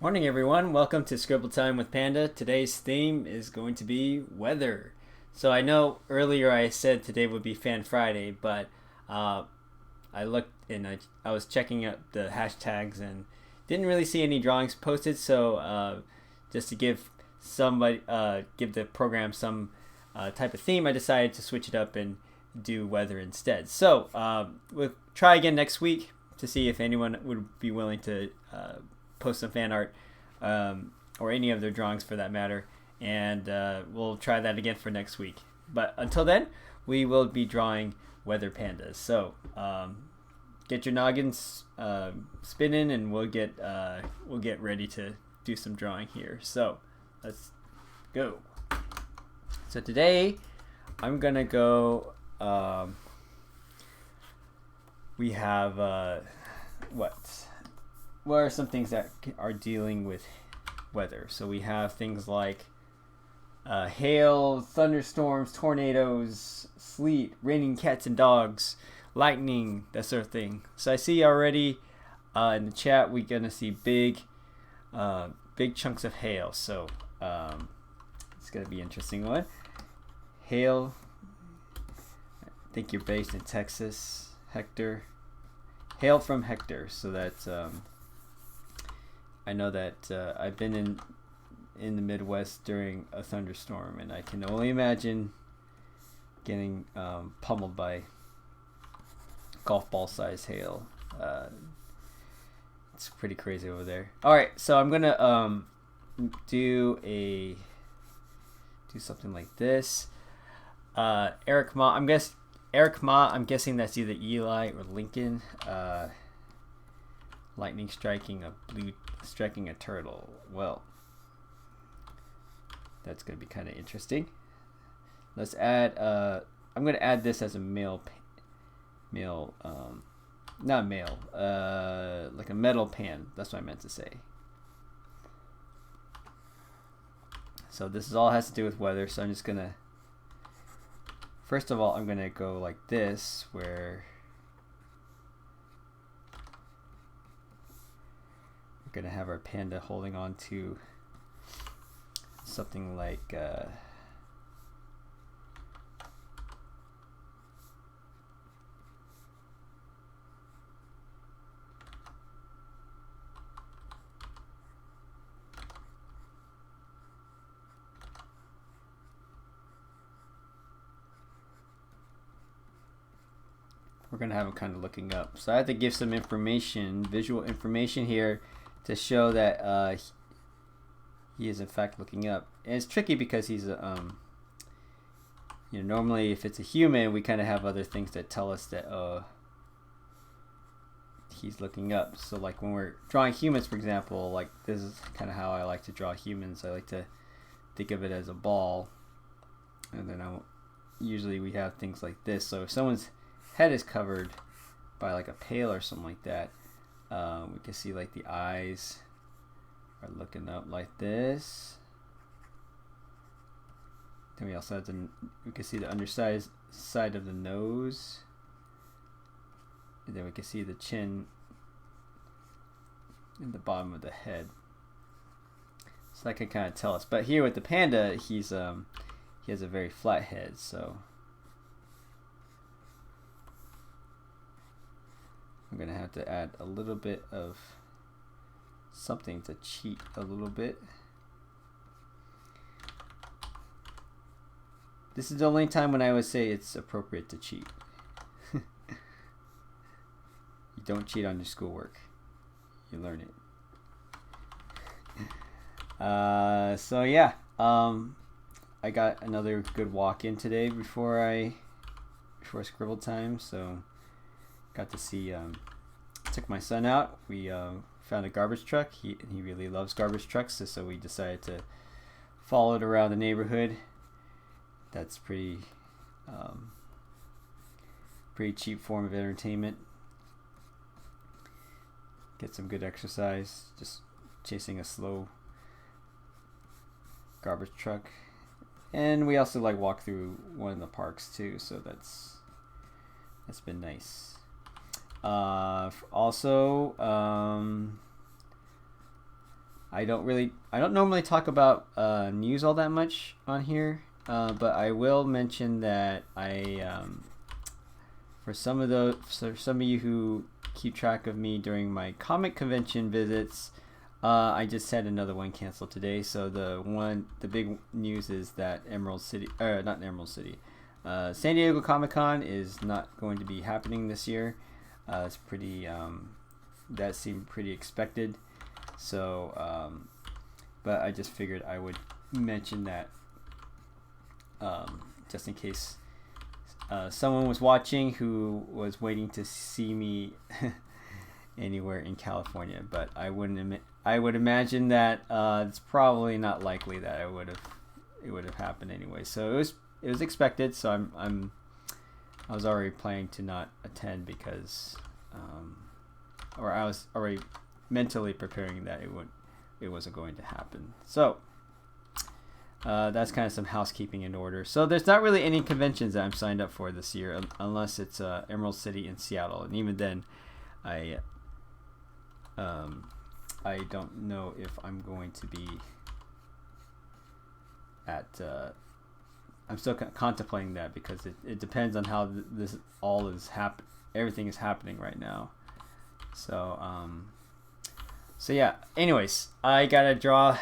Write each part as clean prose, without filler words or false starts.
Morning everyone, welcome to Scribble Time with Panda. Today's theme is going to be weather. So I know earlier I said today would be Fan Friday, but I looked and I was checking out the hashtags and didn't really see any drawings posted, so just to give the program some type of theme, I decided to switch it up and do weather instead. So we'll try again next week to see if anyone would be willing to post some fan art or any of their drawings for that matter, and we'll try that again for next week. But until then, we will be drawing weather pandas. So get your noggins spinning, and we'll get ready to do some drawing here. So let's go. So today I'm gonna go. We have what? What are some things that are dealing with weather? So we have things like hail, thunderstorms, tornadoes, sleet, raining cats and dogs, lightning, that sort of thing. So I see already in the chat we're gonna see big chunks of hail. So it's gonna be an interesting one. Hail. I think you're based in Texas, Hector. Hail from Hector. So that's I know that I've been in the Midwest during a thunderstorm, and I can only imagine getting pummeled by golf ball size hail. It's pretty crazy over there. All right, so I'm gonna do something like this. Eric Ma, I'm guessing that's either Eli or Lincoln. Lightning striking a turtle. Well, that's gonna be kind of interesting. Let's add. I'm gonna add this as a not male. Like a metal pan. That's what I meant to say. So this is all has to do with weather. So I'm just gonna. First of all, I'm gonna go like this, where we're gonna have our panda holding on to something like we're gonna have him kind of looking up. So I have to give some information, visual information here, to show that he is in fact looking up. And it's tricky because he's normally if it's a human, we kind of have other things that tell us that he's looking up. So like when we're drawing humans, for example, like this is kind of how I like to draw humans. I like to think of it as a ball, and then usually we have things like this. So if someone's head is covered by like a pail or something like that, we can see like the eyes are looking up like this. Then we also have we can see the underside side of the nose, and then we can see the chin and the bottom of the head. So that can kind of tell us. But here with the panda, he has a very flat head, so I'm gonna have to add a little bit of something to cheat a little bit. This is the only time when I would say it's appropriate to cheat. You don't cheat on your schoolwork. You learn it. So yeah, I got another good walk in today before Scribble time. So got to see. Took my son out. We found a garbage truck. He really loves garbage trucks, so we decided to follow it around the neighborhood. That's pretty cheap form of entertainment. Get some good exercise, just chasing a slow garbage truck. And we also like walk through one of the parks too, so that's been nice. Also, I don't normally talk about news all that much on here, but I will mention that for some of you who keep track of me during my comic convention visits, I just had another one canceled today. So the big news is that San Diego Comic-Con is not going to be happening this year. It's pretty that seemed pretty expected. So but I just figured I would mention that just in case someone was watching who was waiting to see me anywhere in California. But I would imagine that it's probably not likely that it would have happened anyway. So it was expected. So I was already planning to not attend because, or I was already mentally preparing that it wasn't going to happen. So that's kind of some housekeeping in order. So there's not really any conventions that I'm signed up for this year, unless it's Emerald City in Seattle, and even then, I don't know if I'm going to be at. I'm still contemplating that because it depends on how this all is everything is happening right now. So so yeah. Anyways, I gotta draw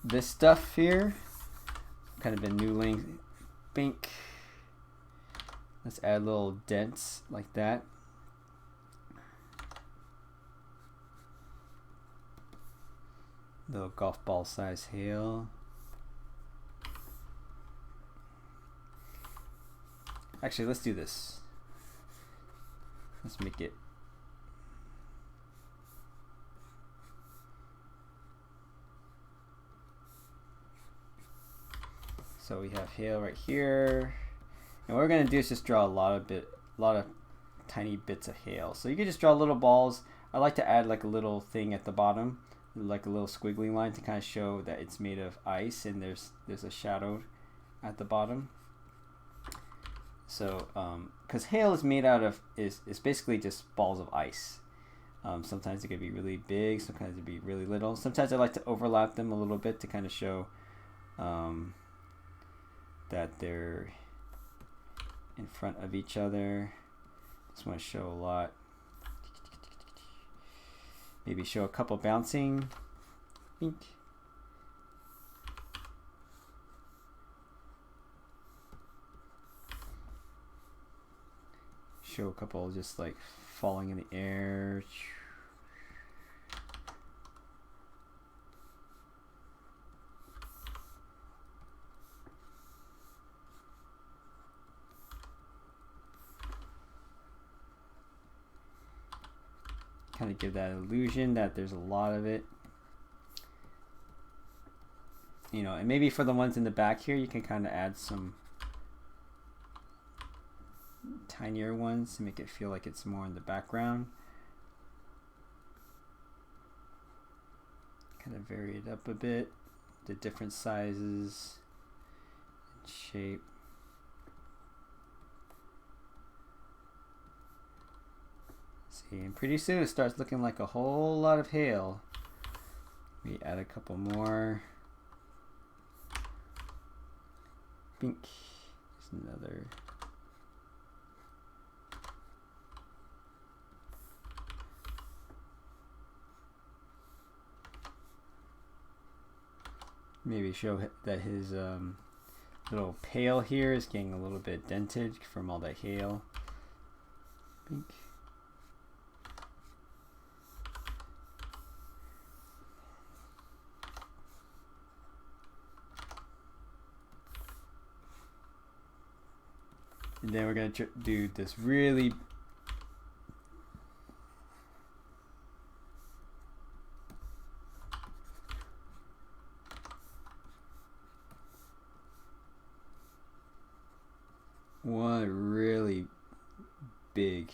this stuff here. Kind of been noodling. Bink. Let's add little dents like that. Little golf ball size hail. Actually, let's do this. Let's make it. So we have hail right here, and what we're gonna do is just draw a lot of tiny bits of hail. So you can just draw little balls. I like to add like a little thing at the bottom, like a little squiggly line to kind of show that it's made of ice, and there's a shadow at the bottom. So, because hail is made out of is basically just balls of ice. Sometimes it can be really big, sometimes it can be really little. Sometimes I like to overlap them a little bit to kind of show that they're in front of each other. Just want to show a lot. Maybe show a couple bouncing. Bink. Show a couple just like falling in the air. Kind of give that illusion that there's a lot of it. You know, and maybe for the ones in the back here, you can kind of add some tinier ones to make it feel like it's more in the background. Kind of vary it up a bit, the different sizes and shape. See, and pretty soon it starts looking like a whole lot of hail. We add a couple more. Bink. There's another. Maybe show that his little pail here is getting a little bit dented from all that hail. Bink. And then we're going to do this really one really big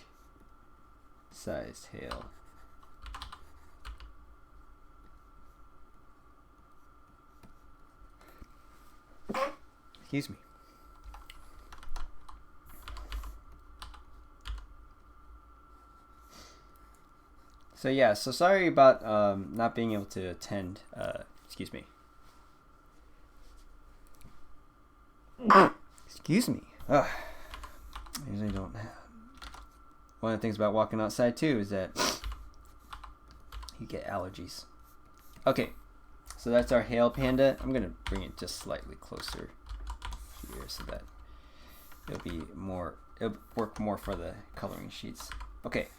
sized hail. Excuse me. So yeah, so sorry about not being able to attend. Excuse me. Excuse me. Ugh. I usually don't have. One of the things about walking outside too is that you get allergies. Okay, so that's our hail panda. I'm gonna bring it just slightly closer here so that it'll be more. It'll work more for the coloring sheets. Okay.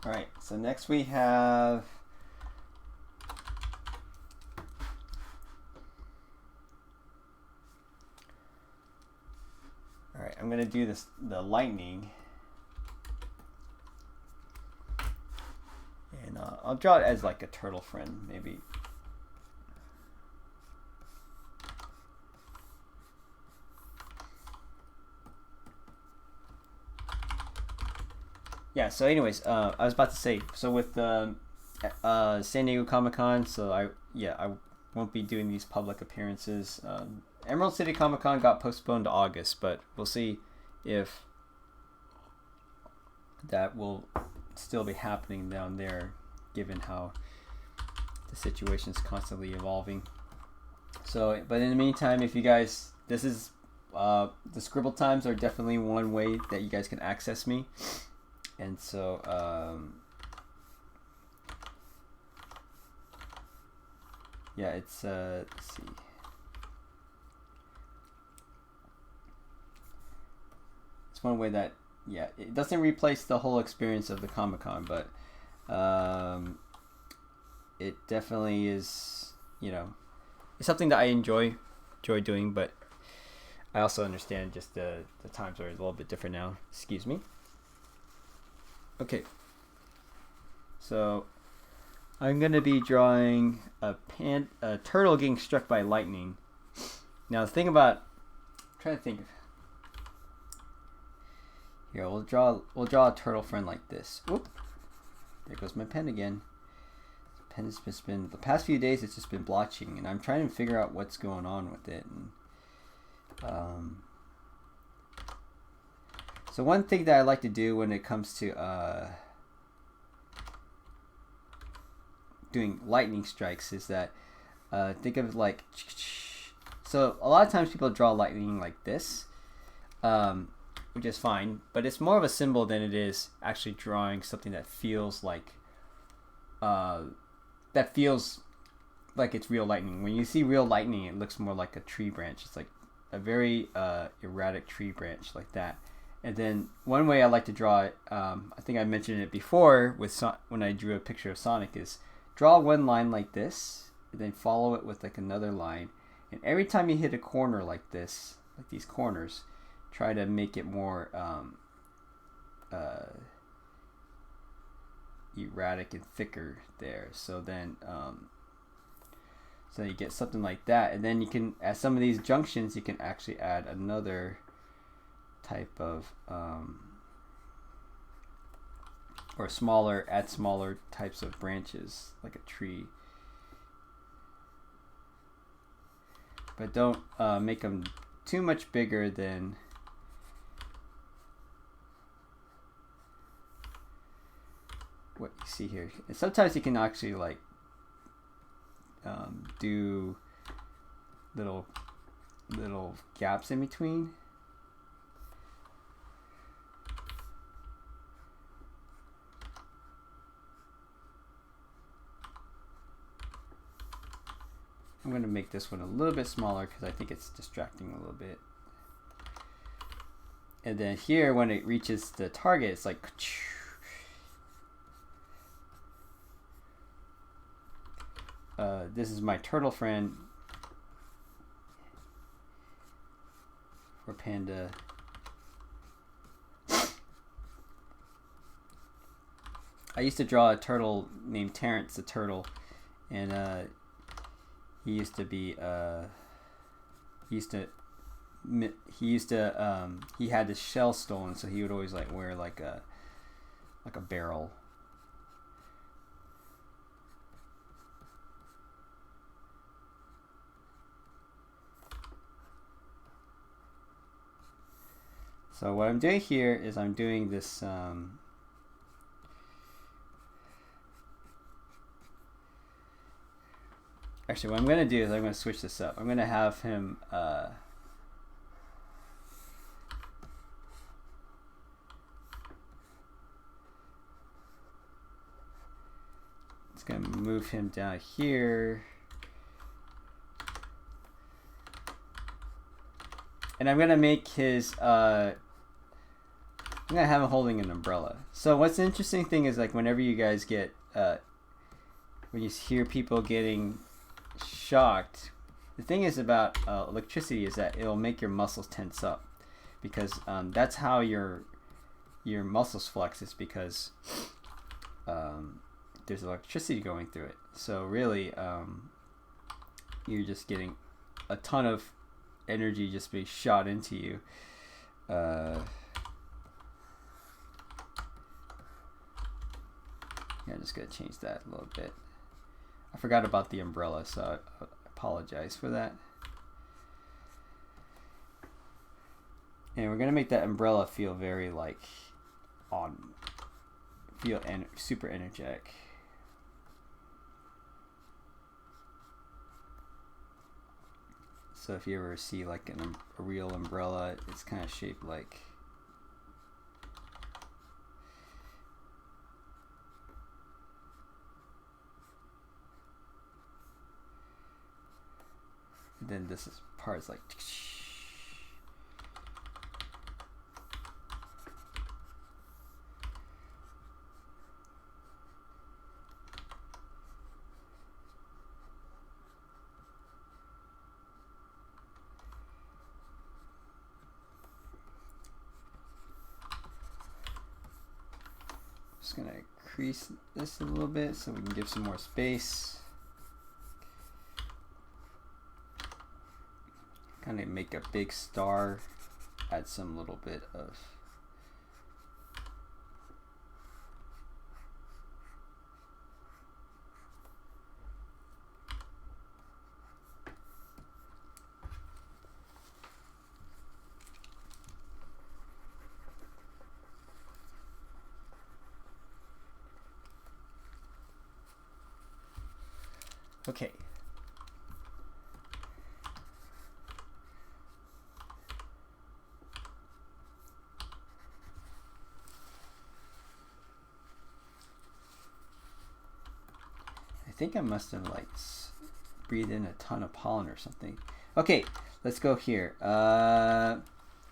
All right, so next we have I'm gonna do the lightning, and I'll draw it as like a turtle friend, maybe. Yeah. So, anyways, I was about to say. So with San Diego Comic-Con, so I won't be doing these public appearances. Emerald City Comic-Con got postponed to August, but we'll see if that will still be happening down there, given how the situation is constantly evolving. So, but in the meantime, if you guys, this is the Scribble times are definitely one way that you guys can access me, and so yeah, it's let's see. It's one way that, yeah, it doesn't replace the whole experience of the Comic-Con, but it definitely is, you know, it's something that I enjoy doing, but I also understand just the times are a little bit different now. Excuse me. Okay. So I'm going to be drawing a turtle getting struck by lightning. Now the thing about, I'm trying to think. Here, we'll draw a turtle friend like this. Whoop! There goes my pen again. The pen has just been, the past few days it's just been blotching, and I'm trying to figure out what's going on with it. And, so one thing that I like to do when it comes to doing lightning strikes is that think of it like, so a lot of times people draw lightning like this. Which is fine, but it's more of a symbol than it is actually drawing something that feels like it's real lightning. When you see real lightning, it looks more like a tree branch. It's like a very erratic tree branch like that. And then one way I like to draw it, I think I mentioned it before with when I drew a picture of Sonic, is draw one line like this, and then follow it with like another line. And every time you hit a corner like this, like these corners, try to make it more erratic and thicker there. So then, so you get something like that, and then you can, at some of these junctions, you can actually add another type of or add smaller types of branches like a tree. But don't make them too much bigger than what you see here. And sometimes you can actually like do little gaps in between. I'm going to make this one a little bit smaller because I think it's distracting a little bit. And then here, when it reaches the target, it's like this is my turtle friend for Panda. I used to draw a turtle named Terrence the Turtle, and he had his shell stolen, so he would always like wear like a barrel. So what I'm doing here is I'm doing this actually, what I'm going to do is I'm going to switch this up. I'm going to have him it's going to move him down here. And I'm going to make his I'm going to have him holding an umbrella. So what's the interesting thing is, like, whenever you guys get when you hear people getting shocked, the thing is about electricity is that it'll make your muscles tense up. because that's how your muscles flex. Is because there's electricity going through it. So really, you're just getting a ton of energy just being shot into you. Yeah, I'm just gonna change that a little bit. I forgot about the umbrella, so I apologize for that. And we're gonna make that umbrella feel very like super energetic. So if you ever see like a real umbrella, it's kind of shaped like then this part is like just gonna crease this a little bit so we can give some more space. Kind of make a big star, add some little bit of okay. I think I must have like breathed in a ton of pollen or something. Okay, let's go here. I'm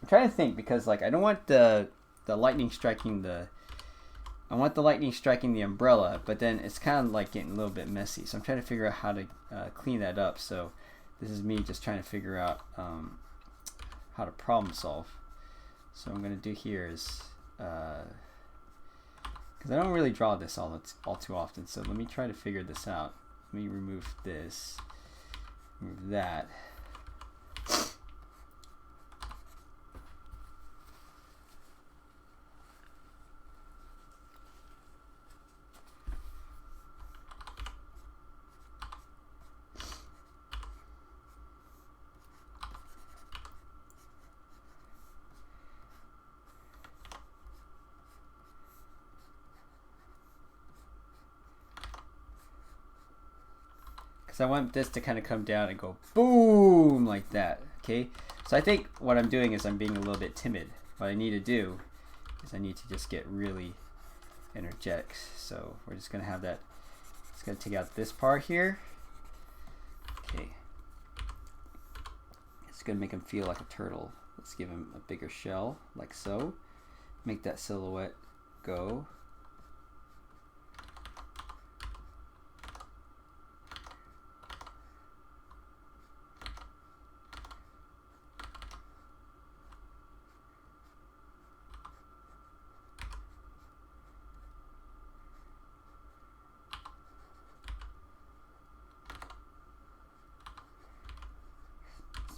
trying to think because like I don't want the lightning striking the. I want the lightning striking the umbrella, but then it's kind of like getting a little bit messy. So I'm trying to figure out how to clean that up. So this is me just trying to figure out how to problem solve. So what I'm going to do here is, because I don't really draw this all too often. So let me try to figure this out. Let me remove this, remove that. Because I want this to kind of come down and go boom like that. Okay, so I think what I'm doing is I'm being a little bit timid. What I need to do is I need to just get really energetic. So we're just gonna have that. It's gonna take out this part here. Okay, it's gonna make him feel like a turtle. Let's give him a bigger shell, like so. Make that silhouette go.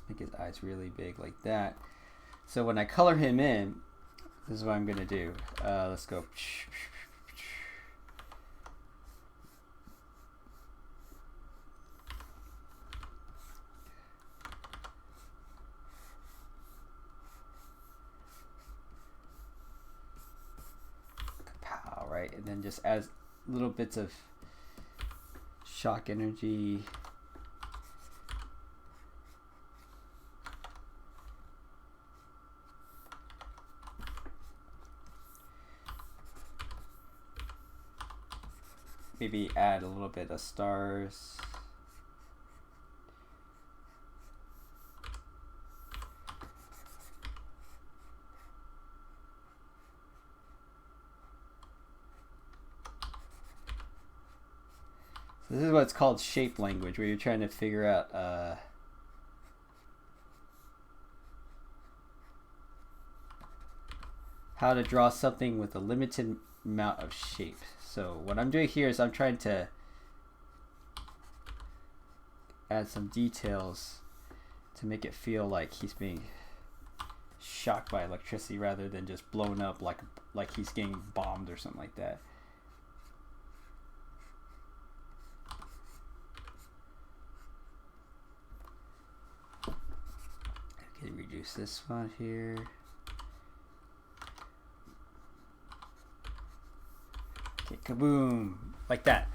Make his eyes really big like that. So when I color him in, this is what I'm gonna do. Let's go. Kapow, right? And then just add little bits of shock energy. Maybe add a little bit of stars. So this is what's called shape language, where you're trying to figure out how to draw something with a limited amount of shape. So what I'm doing here is I'm trying to add some details to make it feel like he's being shocked by electricity rather than just blown up like he's getting bombed or something like that. Okay, reduce this one here. Okay, kaboom, like that.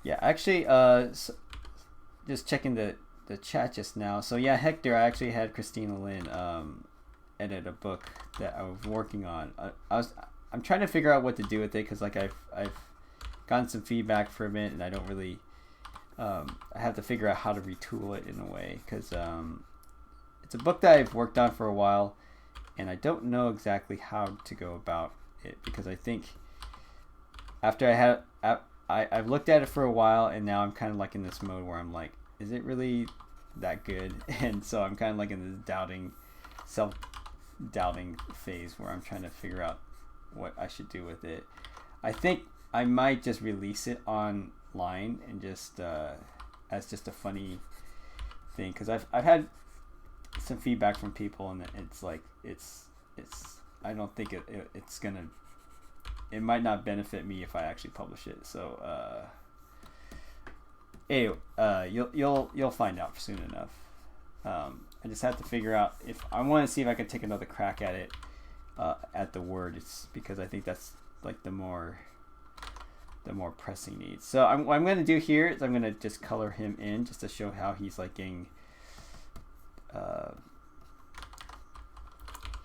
Yeah, actually, just checking the chat just now. So yeah, Hector, I actually had Christina Lynn edit a book that I was working on. I'm trying to figure out what to do with it because like I've gotten some feedback from it, and I don't really. I have to figure out how to retool it in a way because it's a book that I've worked on for a while, and I don't know exactly how to go about it because I think after I've looked at it for a while, and now I'm kind of like in this mode where I'm like, is it really that good? And so I'm kind of like in this self-doubting phase where I'm trying to figure out what I should do with it. I think I might just release it online and just as just a funny thing because I've had some feedback from people, and it's like it's I don't think it's gonna. It might not benefit me if I actually publish it. So, you'll find out soon enough. I just have to figure out if I want to see if I can take another crack at it at the word. It's because I think that's like the more pressing needs. So what I'm going to do here is I'm going to just color him in just to show how he's like getting.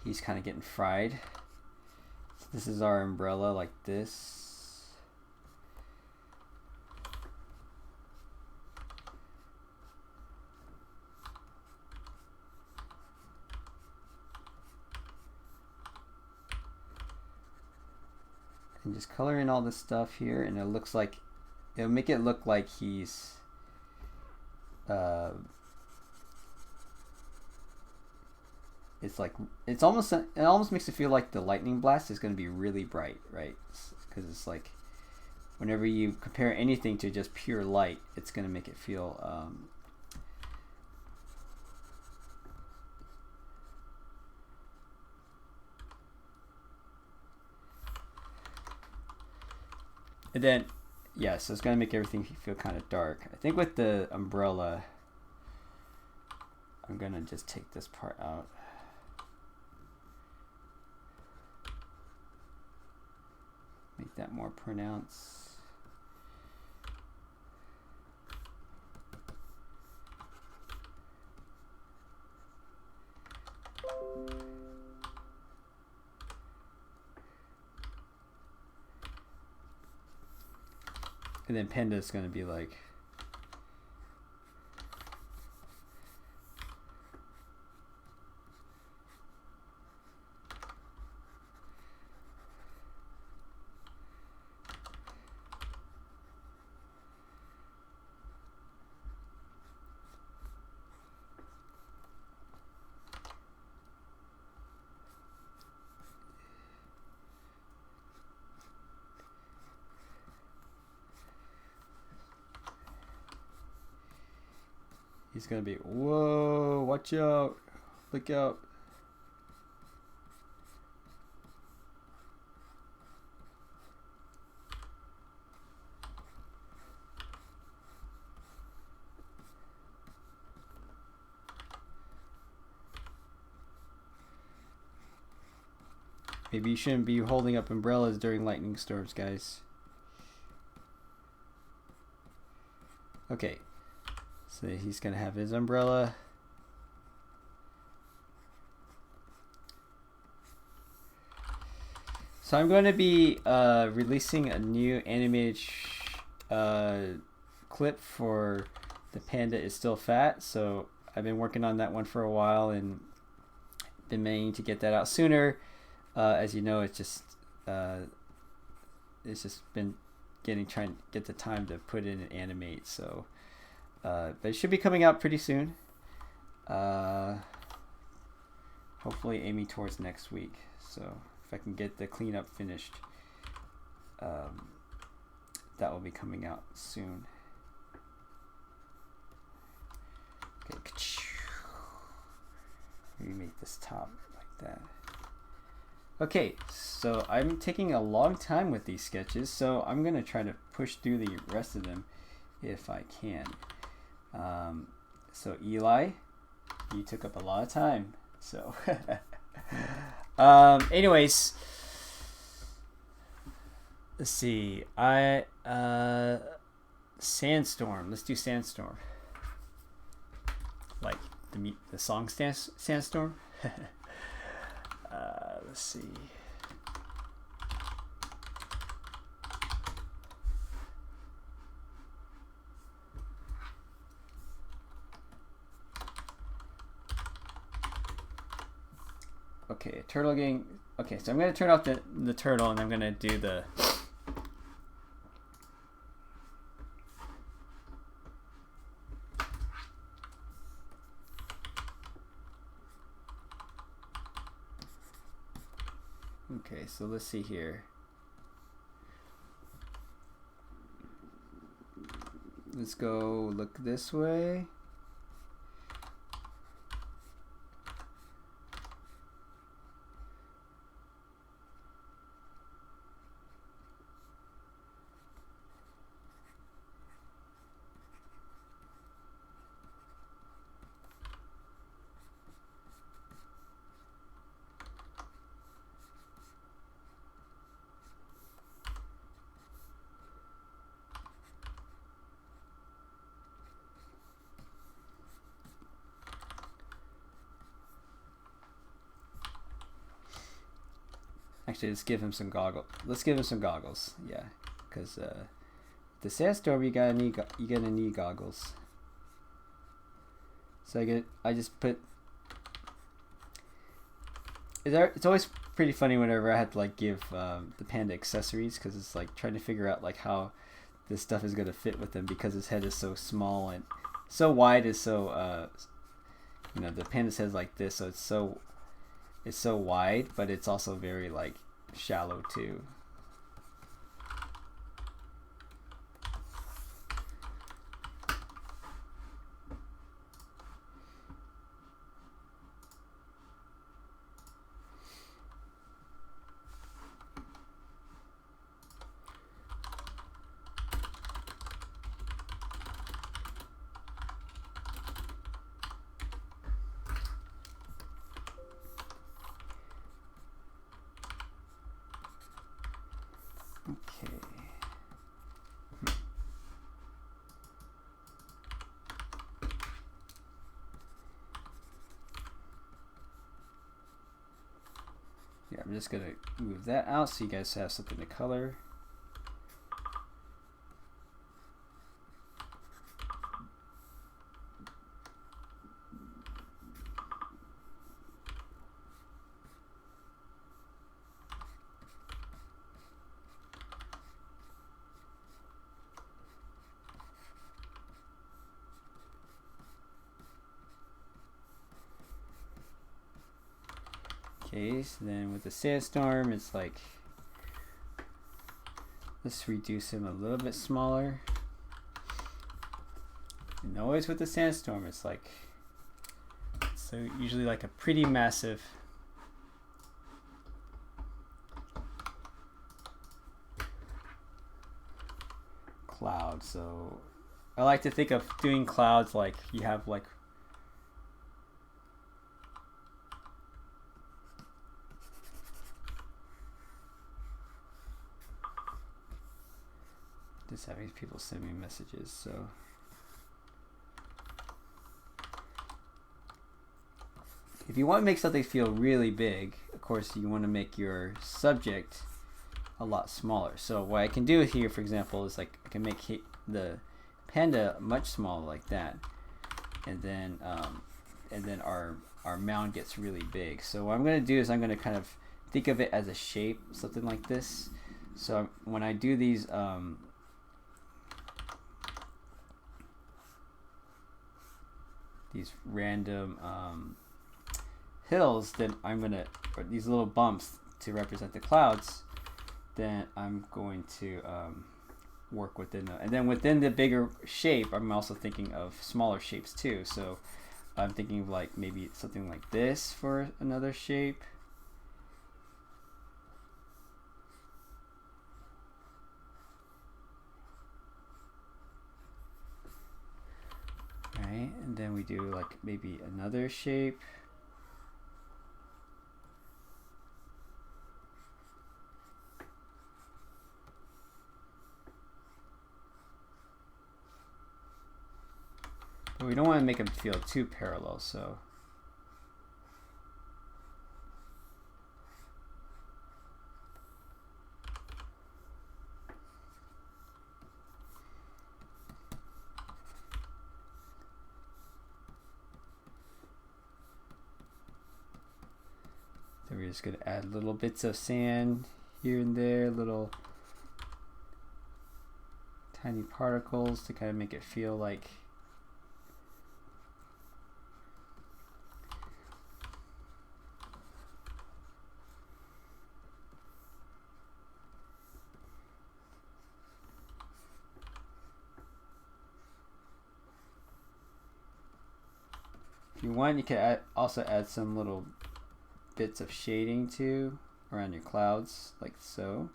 He's kind of getting fried. This is our umbrella like this. And just color in all this stuff here, and it looks like it'll make it look like he's it's like it almost makes it feel like the lightning blast is going to be really bright, right? Because it's like whenever you compare anything to just pure light, it's going to make it feel and then yeah, so it's going to make everything feel kind of dark. I think with the umbrella I'm going to just take this part out. Make that more pronounced. And then Panda is going to be like he's gonna be, whoa, watch out, look out. Maybe you shouldn't be holding up umbrellas during lightning storms, guys. Okay. So he's going to have his umbrella. So I'm going to be releasing a new animated clip for the Panda is Still Fat. So I've been working on that one for a while and been meaning to get that out sooner. As you know, it's just been trying to get the time to put in and animate. So, but it should be coming out pretty soon. Hopefully aiming towards next week. So if I can get the cleanup finished, that will be coming out soon. Okay, remake this top like that. Okay, so I'm taking a long time with these sketches, so I'm gonna try to push through the rest of them if I can. So Eli, you took up a lot of time. So, anyways, let's see. Sandstorm. Let's do Sandstorm. Like the song Sandstorm. Let's see. Okay, turtle getting. Okay, so I'm gonna turn off the turtle, and I'm gonna do the. Okay, so let's see here. Let's go look this way. Actually, let's give him some goggles. Let's give him some goggles. Yeah, because the sandstorm, you're gonna need goggles. So I just put. It's always pretty funny whenever I have to like give the Panda accessories, because it's like trying to figure out like how this stuff is gonna fit with him, because his head is so small and so wide. Is so you know, the Panda's head's like this, so it's so wide, but it's also very like shallow too. Okay. Yeah, I'm just gonna move that out so you guys have something to color. Okay, so then with the sandstorm, it's like, let's reduce him a little bit smaller. And always with the sandstorm, it's like, so usually like a pretty massive cloud. So I like to think of doing clouds like you have like just having people send me messages. So if you want to make something feel really big, of course you want to make your subject a lot smaller. So what I can do here, for example, is like I can make the panda much smaller like that, and then our mound gets really big. So what I'm going to do is I'm going to kind of think of it as a shape, something like this. So when I do these these random hills, then I'm gonna, or these little bumps to represent the clouds, then I'm going to work within them. And then within the bigger shape, I'm also thinking of smaller shapes too. So I'm thinking of like maybe something like this for another shape. Right, and then we do like maybe another shape. But we don't want to make them feel too parallel, so we're just going to add little bits of sand here and there, little tiny particles to kind of make it feel like if you want, you can also add some little bits of shading too around your clouds, like so.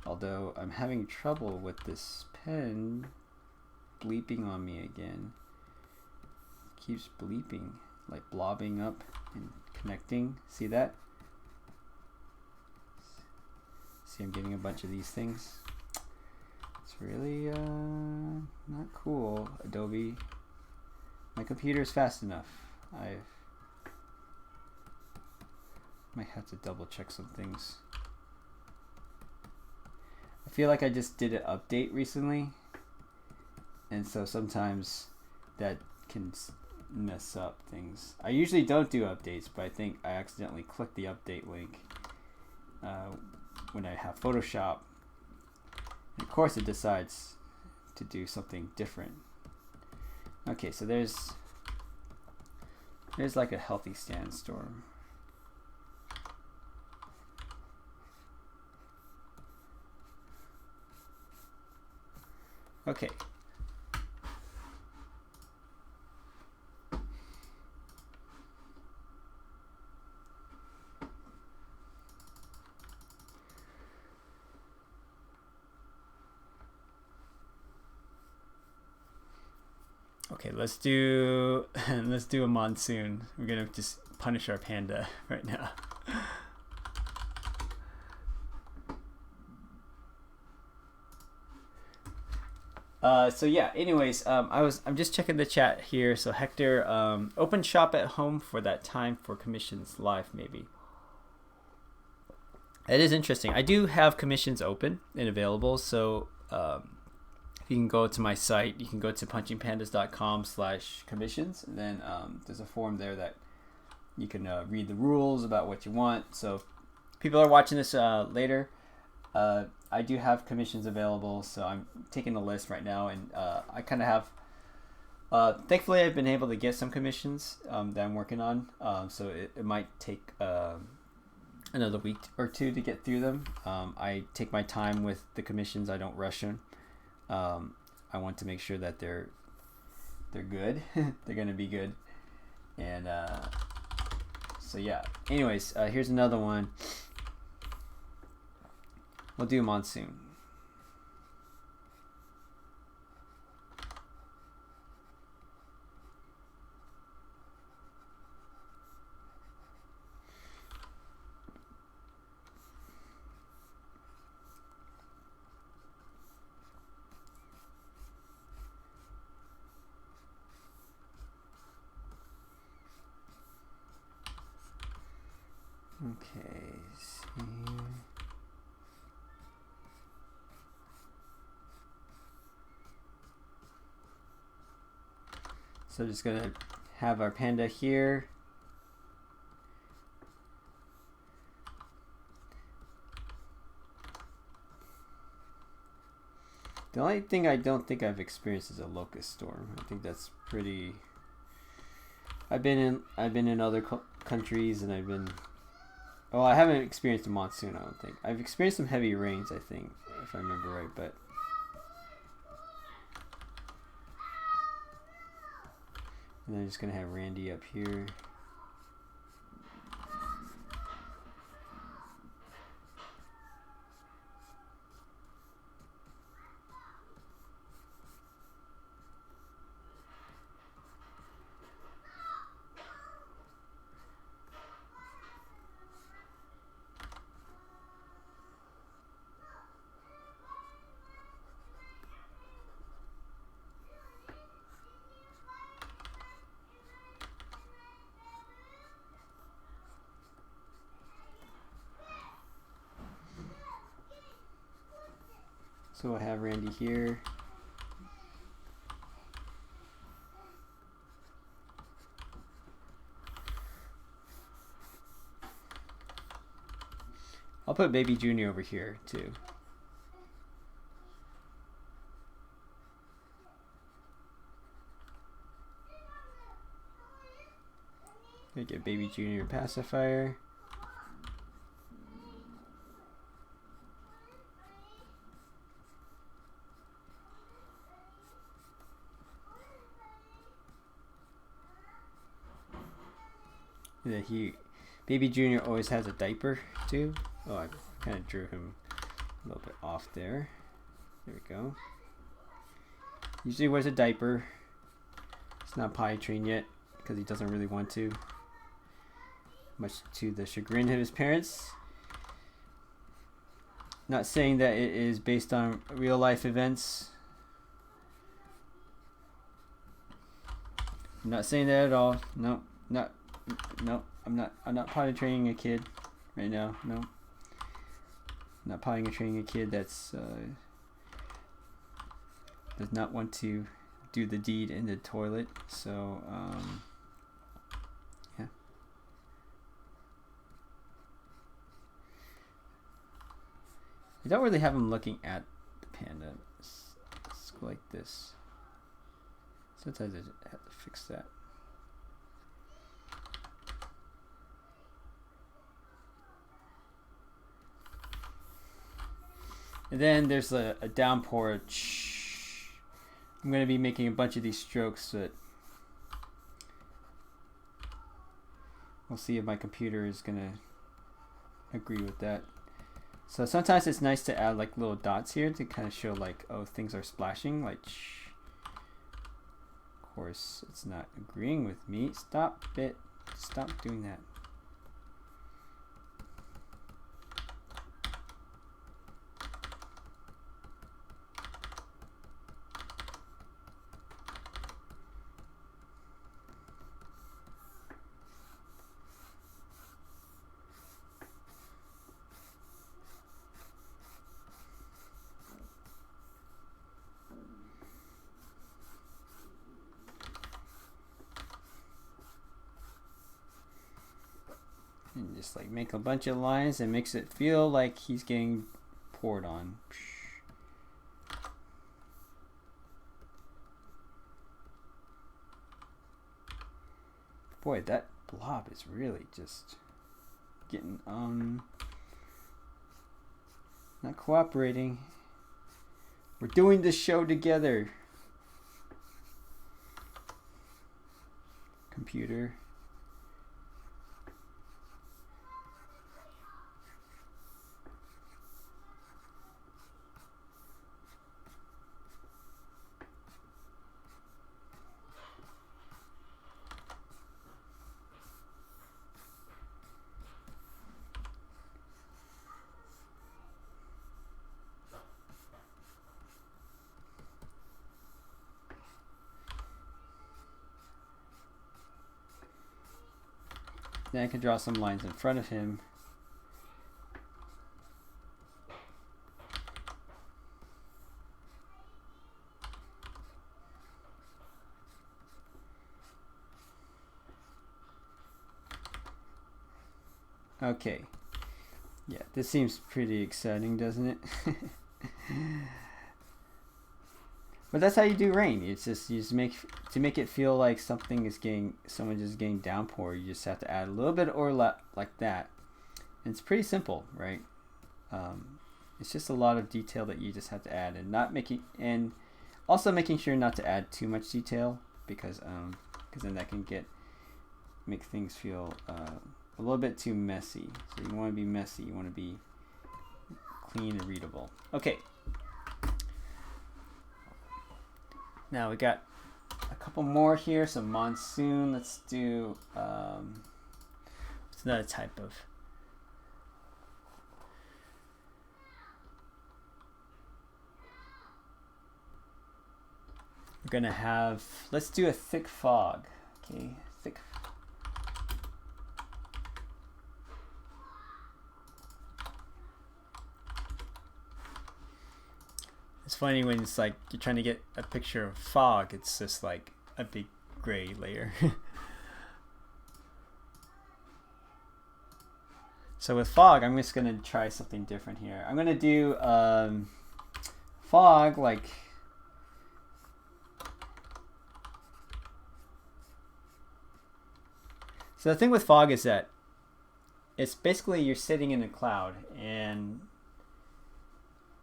Although I'm having trouble with this pen bleeping on me again. It keeps bleeping, like blobbing up and connecting. See that? See, I'm getting a bunch of these things. It's really not cool, Adobe. My computer is fast enough. I might have to double check some things. I feel like I just did an update recently, and so sometimes that can mess up things. I usually don't do updates, but I think I accidentally clicked the update link when I have Photoshop. And of course it decides to do something different. Okay, so there's like a healthy sandstorm. Okay. Okay, let's do a monsoon. We're gonna just punish our panda right now. So yeah, anyways, I'm just checking the chat here. So Hector, open shop at home for that time for commissions live maybe. It is interesting. I do have commissions open and available. So you can go to my site. You can go to punchingpandas.com/commissions, and then there's a form there that you can read the rules about what you want. So if people are watching this later, I do have commissions available, so I'm taking a list right now, and I kind of have. Thankfully, I've been able to get some commissions that I'm working on, so it might take another week or two to get through them. I take my time with the commissions. I don't rush them. I want to make sure that they're good. They're gonna be good, and so yeah. Anyways, here's another one. We'll do monsoon. Okay, see. So just gonna have our panda here. The only thing I don't think I've experienced is a locust storm. I think that's pretty I've been in other countries, and I've been. Oh, I haven't experienced a monsoon. I don't think I've experienced some heavy rains. I think, if I remember right, but. And I'm just gonna have Randy up here. So I have Randy here. I'll put Baby Junior over here too. Gonna get Baby Junior pacifier. That Baby Junior always has a diaper too. Oh, I kind of drew him a little bit off there. There we go. Usually wears a diaper. He's not potty trained yet because he doesn't really want to, much to the chagrin of his parents. Not saying that it is based on real life events. I'm not saying that at all. No, not. No, I'm not potty training a kid right now. No, I'm not potty training a kid that's does not want to do the deed in the toilet. So yeah. I don't really have him looking at the panda. Let's go like this. Sometimes I have to fix that. And then there's a downpour. I'm going to be making a bunch of these strokes that we'll see if my computer is going to agree with that. So sometimes it's nice to add like little dots here to kind of show like, oh, things are splashing. Like, of course, it's not agreeing with me. Stop it. Stop doing that. And just like make a bunch of lines and makes it feel like he's getting poured on. Boy, that blob is really just getting not cooperating. We're doing this show together. Computer. Then I can draw some lines in front of him. Okay. Yeah, this seems pretty exciting, doesn't it? But that's how you do rain. It's just you just make it feel like someone just getting downpour. You just have to add a little bit or like that. And it's pretty simple, right? It's just a lot of detail that you just have to add, and also making sure not to add too much detail because then that can make things feel a little bit too messy. So you want to be messy. You want to be clean and readable. Okay. Now we got a couple more here. So monsoon. Let's do what's another type of. We're gonna have. Let's do a thick fog. Okay, thick. It's funny when it's like you're trying to get a picture of fog, it's just like a big gray layer. So with fog, I'm just gonna try something different here. I'm gonna do fog like so the thing with fog is that it's basically you're sitting in a cloud and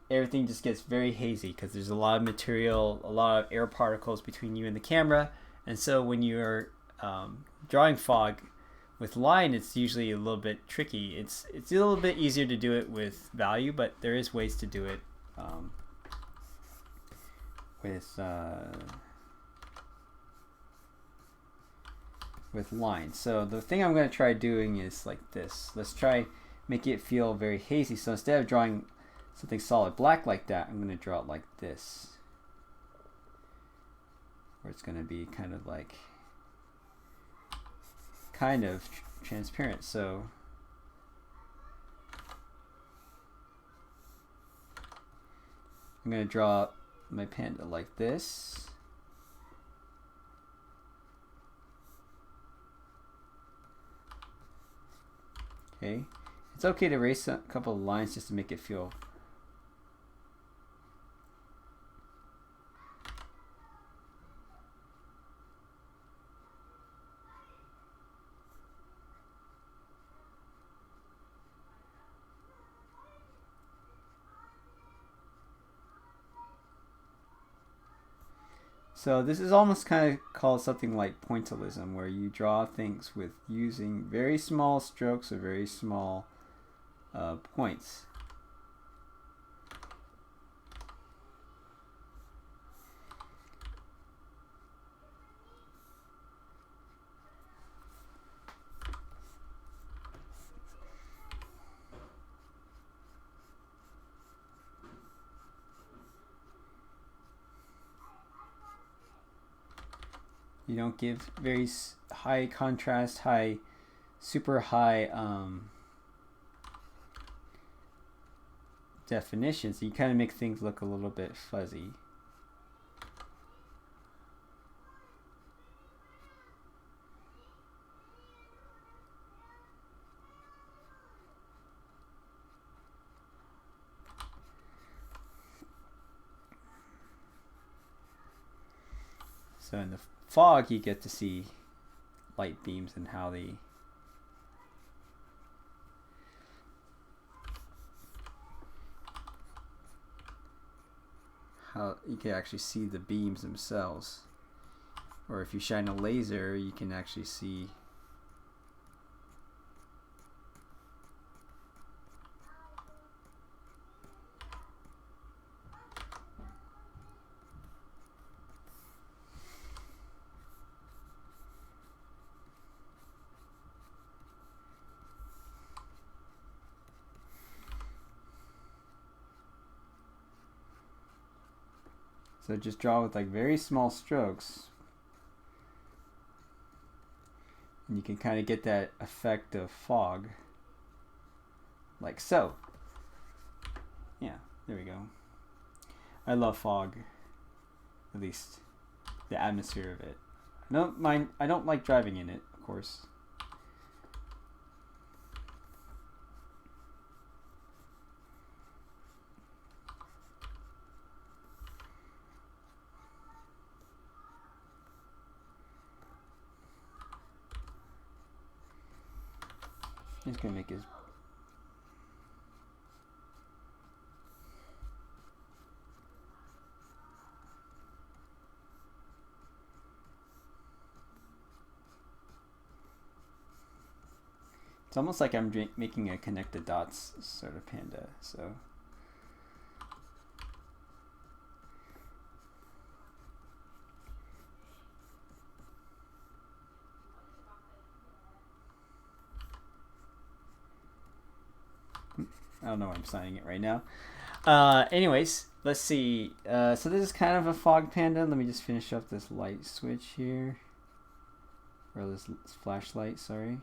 everything just gets very hazy because there's a lot of material, a lot of air particles between you and the camera. And so when you're drawing fog with line, it's usually a little bit tricky. It's a little bit easier to do it with value, but there is ways to do it with line. So the thing I'm going to try doing is like this. Let's try make it feel very hazy. So instead of drawing something solid black like that, I'm going to draw it like this, where it's going to be kind of transparent. So I'm going to draw my panda like this. Okay, it's okay to erase a couple of lines just to make it feel So this is almost kind of called something like pointillism, where you draw things with using very small strokes or very small points. You don't give very high contrast, super high definitions. You kind of make things look a little bit fuzzy. So in the fog, you get to see light beams and how you can actually see the beams themselves. Or if you shine a laser, you can actually see So just draw with like very small strokes, and you can kind of get that effect of fog, like so. Yeah, there we go. I love fog, at least the atmosphere of it. I don't like driving in it, of course. Just gonna make his. It's almost like I'm making a connect the dots sort of panda. So. I don't know why I'm signing it right now. Anyways, let's see. So this is kind of a fog panda. Let me just finish up this light switch here. Or this flashlight, sorry.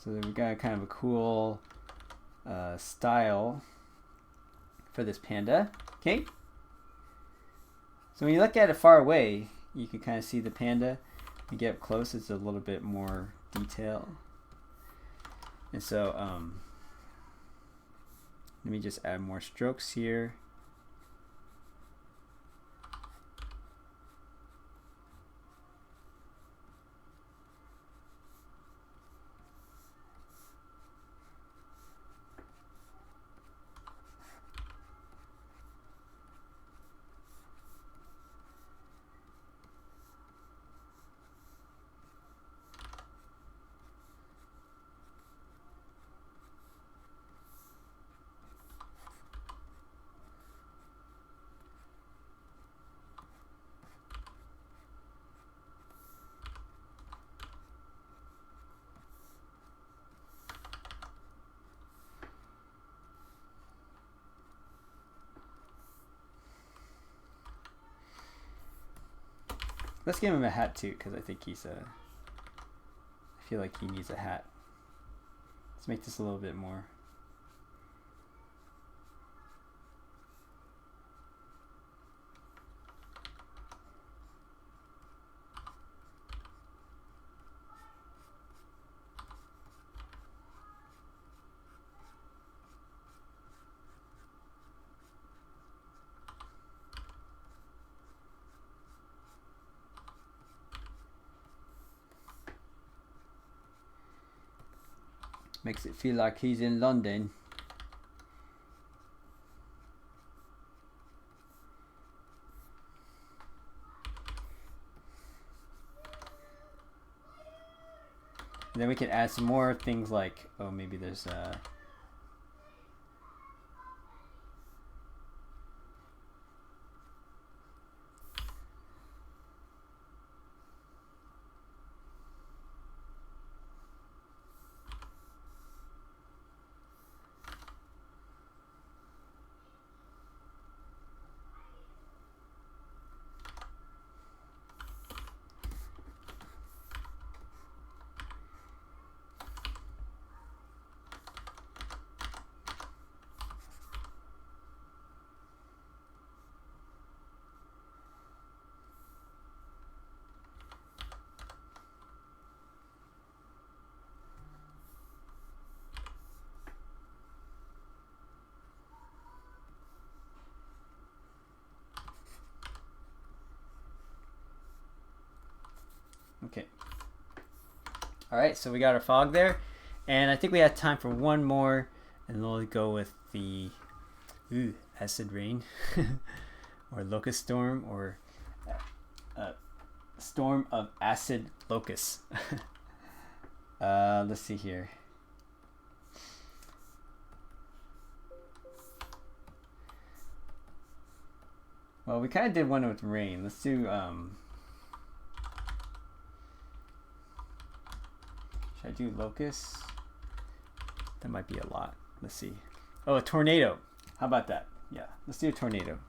So we've got kind of a cool style for this panda. Okay. So when you look at it far away, you can kind of see the panda. When you get up close, it's a little bit more detail. And so let me just add more strokes here. Let's give him a hat too, because I think I feel like he needs a hat. Let's make this a little bit more. Makes it feel like he's in London. And then we can add some more things like, oh, maybe there's okay. All right, so we got our fog there, and I think we have time for one more, and we'll go with the acid rain, or locust storm, or storm of acid locusts. Let's see here. Well, we kind of did one with rain. Let's do should I do locusts? That might be a lot. Let's see. Oh, a tornado. How about that? Yeah, let's do a tornado.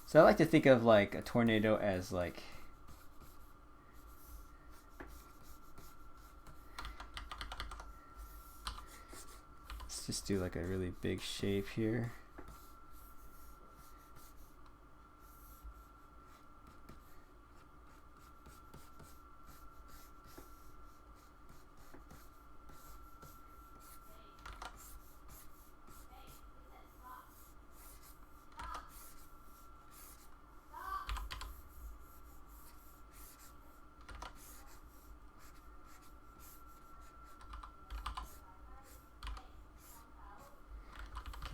So I like to think of like a tornado as like let's just do like a really big shape here.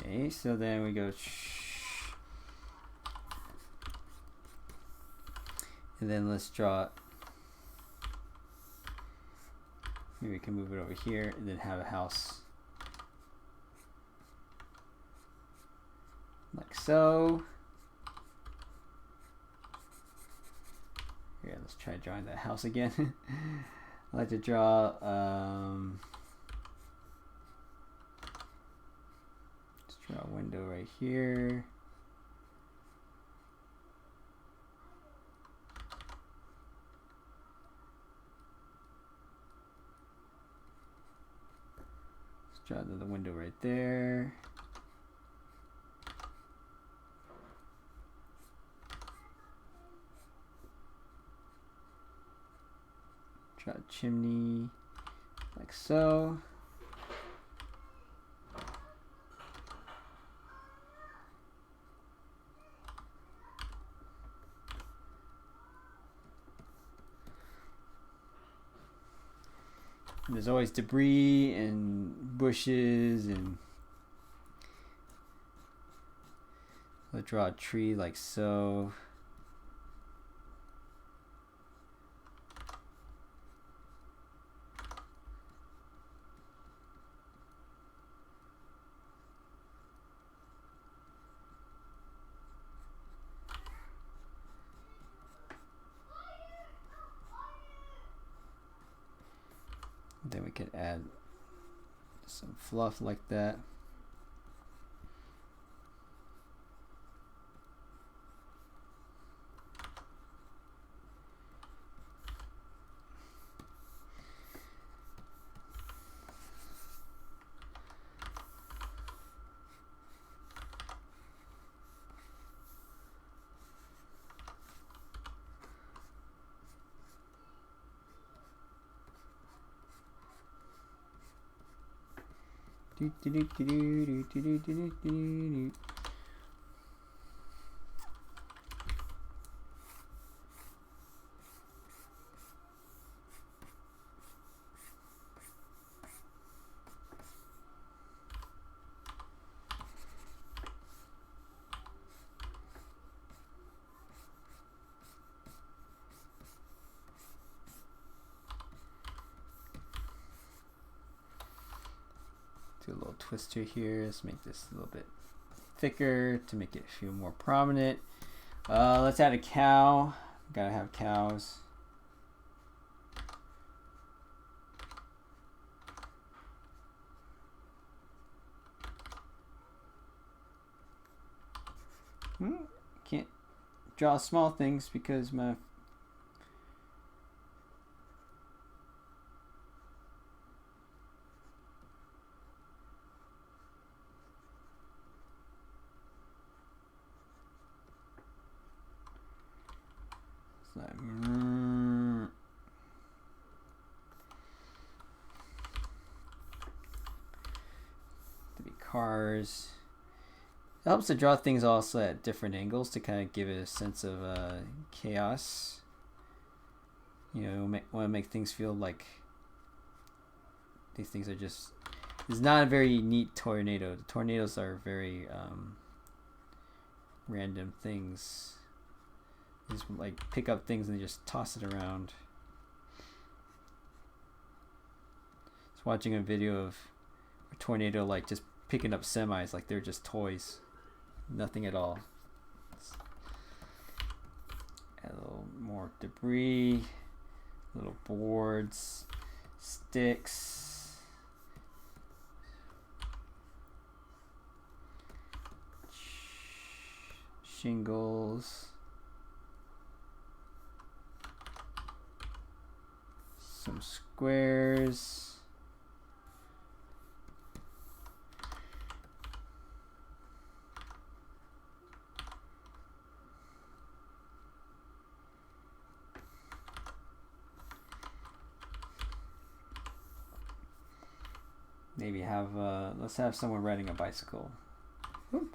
Okay, so then we go and then let's draw, maybe we can move it over here and then have a house like so. Yeah, let's try drawing that house again. I like to draw let's draw a window right here. Let's draw another window right there. Draw a chimney like so. And there's always debris and bushes, and I'll draw a tree like so. Then we could add some fluff like that. Do, do, do, do, do, do, do, do, do, do. Do a little twister here. Let's make this a little bit thicker to make it feel more prominent. Let's add a cow. Gotta have cows. Can't draw small things because my cars. It helps to draw things also at different angles to kind of give it a sense of chaos. You know, want to make things feel like these things are just. It's not a very neat tornado. The tornadoes are very random things. They just like pick up things and they just toss it around. I was watching a video of a tornado like just picking up semis like they're just toys. Nothing at all. Add a little more debris, little boards, sticks, shingles, some squares. Maybe have, let's have someone riding a bicycle. Whoop.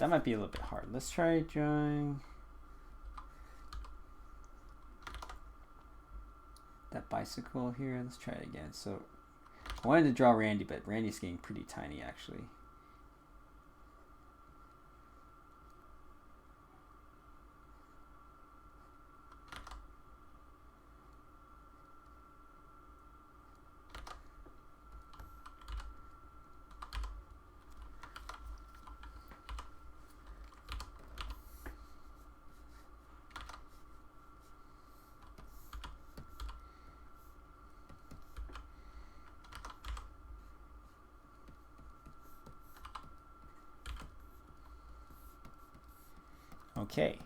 that might be a little bit hard. Let's try drawing that bicycle here. Let's try it again. So I wanted to draw Randy, but Randy's getting pretty tiny actually. Okay,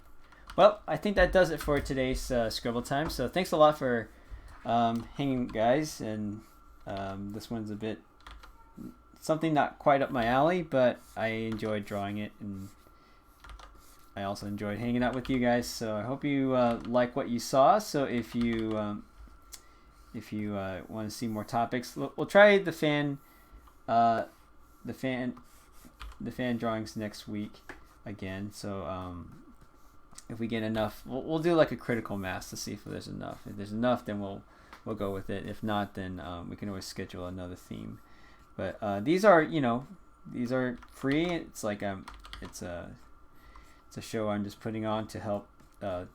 well, I think that does it for today's Scribble time. So thanks a lot for hanging, guys. And this one's a bit something not quite up my alley, but I enjoyed drawing it, and I also enjoyed hanging out with you guys. So I hope you like what you saw. So if you want to see more topics, we'll try the fan drawings next week again. So if we get enough, we'll do like a critical mass to see if there's enough. If there's enough, then we'll go with it. If not, then we can always schedule another theme. But these are free. It's like it's a show I'm just putting on to help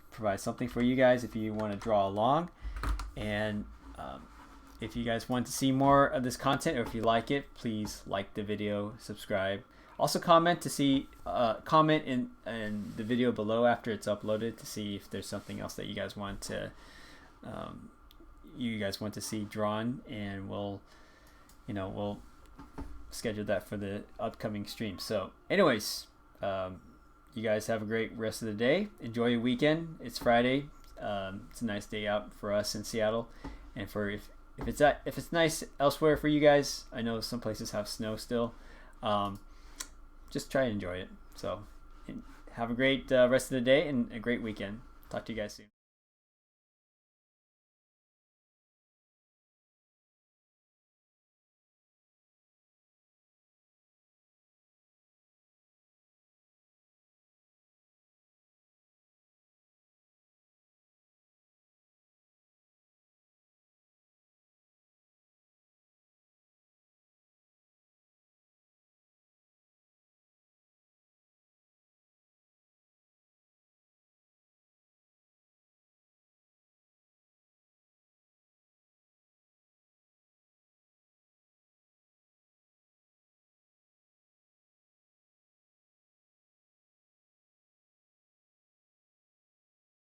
provide something for you guys if you want to draw along. And if you guys want to see more of this content, or if you like it, please like the video, subscribe. Also comment to see comment in the video below after it's uploaded to see if there's something else that you guys want to see drawn, and we'll schedule that for the upcoming stream. So anyways, you guys have a great rest of the day. Enjoy your weekend. It's Friday. It's a nice day out for us in Seattle, and for if it's nice elsewhere for you guys. I know some places have snow still. Just try and enjoy it. So have a great rest of the day and a great weekend. Talk to you guys soon.